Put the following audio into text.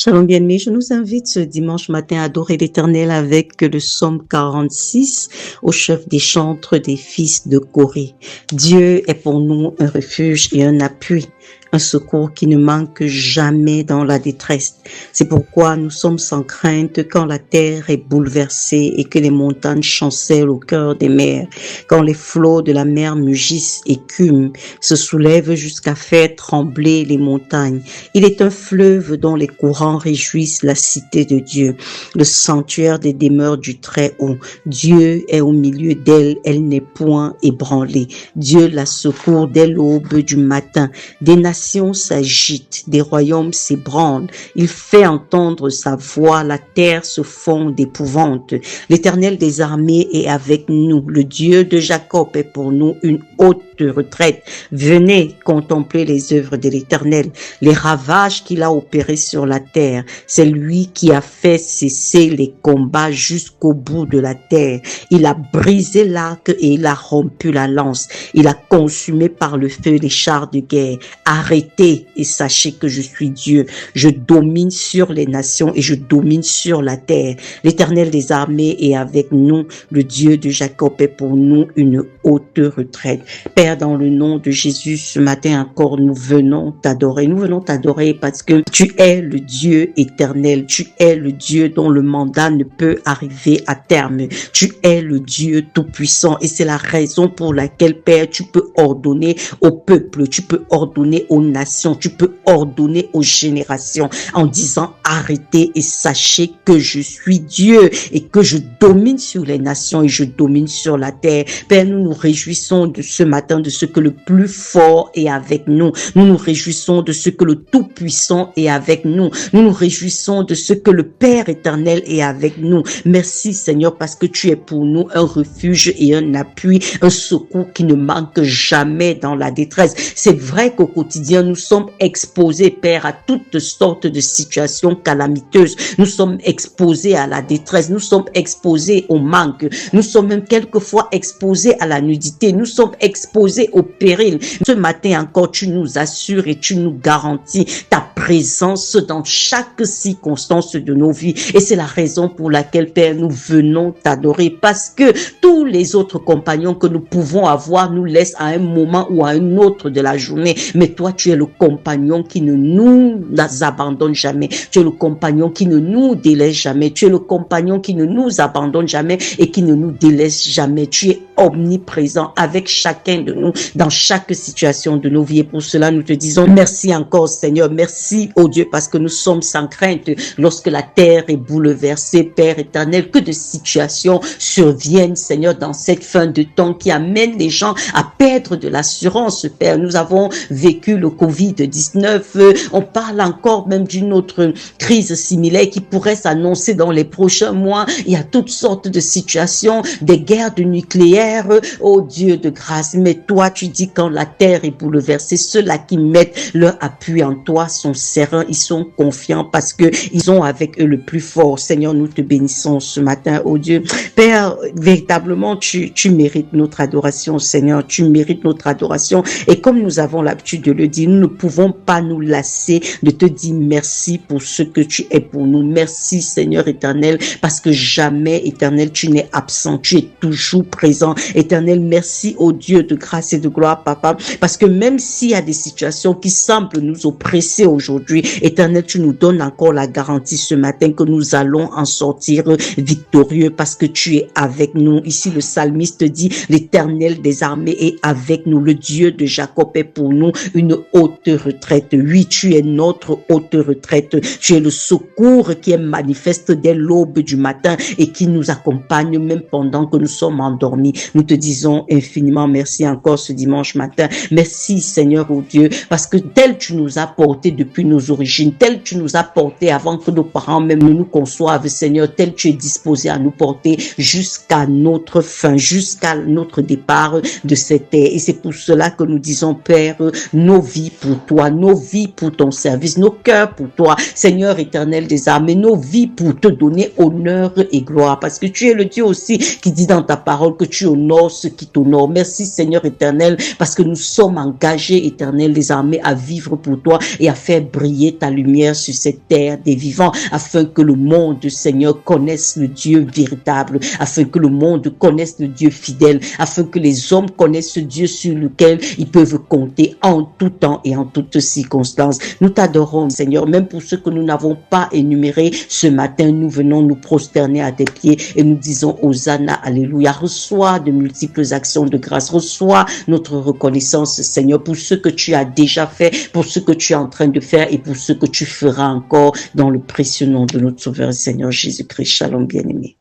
Shalom bien-aimés, je nous invite ce dimanche matin à adorer l'Éternel avec le psaume 46 au chef des chantres des fils de Corée. Dieu est pour nous un refuge et un appui, un secours qui ne manque jamais dans la détresse. C'est pourquoi nous sommes sans crainte quand la terre est bouleversée et que les montagnes chancellent au cœur des mers, quand les flots de la mer mugissent, écument, se soulèvent jusqu'à faire trembler les montagnes. Il est un fleuve dont les courants réjouissent la cité de Dieu, le sanctuaire des demeures du Très-Haut. Dieu est au milieu d'elle, elle n'est point ébranlée. Dieu la secourt dès l'aube du matin. Des nations s'agitent, des royaumes s'ébranlent. Il fait entendre sa voix, la terre se fond d'épouvante. L'Éternel des armées est avec nous. Le Dieu de Jacob est pour nous une haute retraite. Venez contempler les œuvres de l'Éternel, les ravages qu'il a opérés sur la terre. C'est lui qui a fait cesser les combats jusqu'au bout de la terre. Il a brisé l'arc et il a rompu la lance. Il a consumé par le feu les chars de guerre. Arrêtez et sachez que je suis Dieu. Je domine sur les nations et je domine sur la terre. L'Éternel des armées est avec nous. Le Dieu de Jacob est pour nous une haute retraite. Père, dans le nom de Jésus, ce matin encore, nous venons t'adorer. Nous venons t'adorer parce que tu es le Dieu éternel. Tu es le Dieu dont le mandat ne peut arriver à terme. Tu es le Dieu tout-puissant et c'est la raison pour laquelle, Père, tu peux ordonner au peuple, tu peux ordonner aux nations, tu peux ordonner aux générations en disant arrêtez et sachez que je suis Dieu et que je domine sur les nations et je domine sur la terre. Père, nous nous réjouissons de ce matin de ce que le plus fort est avec nous. Nous nous réjouissons de ce que le Tout-Puissant est avec nous. Nous nous réjouissons de ce que le Père éternel est avec nous. Merci Seigneur parce que tu es pour nous un refuge et un appui, un secours qui ne manque jamais dans la détresse. C'est vrai qu'au quotidien, nous sommes exposés, Père, à toutes sortes de situations calamiteuses. Nous sommes exposés à la détresse. Nous sommes exposés au manque. Nous sommes même quelquefois exposés à la nudité. Nous sommes exposés au péril. Ce matin encore, tu nous assures et tu nous garantis ta présence dans chaque circonstance de nos vies. Et c'est la raison pour laquelle, Père, nous venons t'adorer parce que tous les autres compagnons que nous pouvons avoir nous laissent à un moment ou à un autre de la journée. Mais toi, tu es le compagnon qui ne nous abandonne jamais. Tu es le compagnon qui ne nous délaisse jamais. Tu es le compagnon qui ne nous abandonne jamais et qui ne nous délaisse jamais. Tu es omniprésent avec chacun de nous dans chaque situation de nos vies. Et pour cela, nous te disons merci encore, Seigneur. Merci, oh Dieu, parce que nous sommes sans crainte lorsque la terre est bouleversée, Père éternel, que de situations surviennent, Seigneur, dans cette fin de temps qui amène les gens à perdre de l'assurance, Père. Nous avons vécu le Covid-19. On parle encore même d'une autre crise similaire qui pourrait s'annoncer dans les prochains mois. Il y a toutes sortes de situations, des guerres de nucléaire. Oh Dieu de grâce, mais toi, tu dis quand la terre est bouleversée, ceux-là qui mettent leur appui en toi sont sereins, ils sont confiants parce que ils ont avec eux le plus fort. Seigneur, nous te bénissons ce matin, oh Dieu. Père, véritablement, tu mérites notre adoration, Seigneur. Tu mérites notre adoration. Et comme nous avons l'habitude de le dire, nous ne pouvons pas nous lasser de te dire merci pour ce que tu es pour nous. Merci, Seigneur éternel, parce que jamais, éternel, tu n'es absent. Tu es toujours présent. Éternel, merci au Dieu de grâce et de gloire, Papa, parce que même s'il y a des situations qui semblent nous oppresser aujourd'hui, éternel, tu nous donnes encore la garantie ce matin que nous allons en sortir victorieux parce que tu es avec nous. Ici, le psalmiste dit, l'Éternel des armées est avec nous. Le Dieu de Jacob est pour nous une haute retraite. Oui, tu es notre haute retraite. Tu es le secours qui est manifeste dès l'aube du matin et qui nous accompagne même pendant que nous sommes endormis. Nous te disons infiniment merci encore ce dimanche matin. Merci Seigneur, oh Dieu, parce que tel tu nous as porté depuis nos origines, tel tu nous as porté avant que nos parents même ne nous conçoivent, Seigneur, tel tu es disposé à nous porter jusqu'à notre fin, jusqu'à notre départ de cette terre. Et c'est pour cela que nous disons, Père, nos vies pour toi, nos vies pour ton service, nos cœurs pour toi, Seigneur éternel des armées, nos vies pour te donner honneur et gloire, parce que tu es le Dieu aussi qui dit dans ta parole que tu honores ceux qui t'honorent. Merci Seigneur éternel, parce que nous sommes engagés, éternel des armées, à vivre pour toi et à faire Faites briller ta lumière sur cette terre des vivants, afin que le monde, Seigneur, connaisse le Dieu véritable, afin que le monde connaisse le Dieu fidèle, afin que les hommes connaissent ce Dieu sur lequel ils peuvent compter en tout temps et en toutes circonstances. Nous t'adorons, Seigneur, même pour ceux que nous n'avons pas énumérés. Ce matin, nous venons nous prosterner à tes pieds et nous disons Hosanna, alléluia. Reçois de multiples actions de grâce, reçois notre reconnaissance, Seigneur, pour ce que tu as déjà fait, pour ce que tu es en train de faire et pour ce que tu feras encore dans le précieux nom de notre Sauveur Seigneur Jésus-Christ. Shalom, bien-aimé.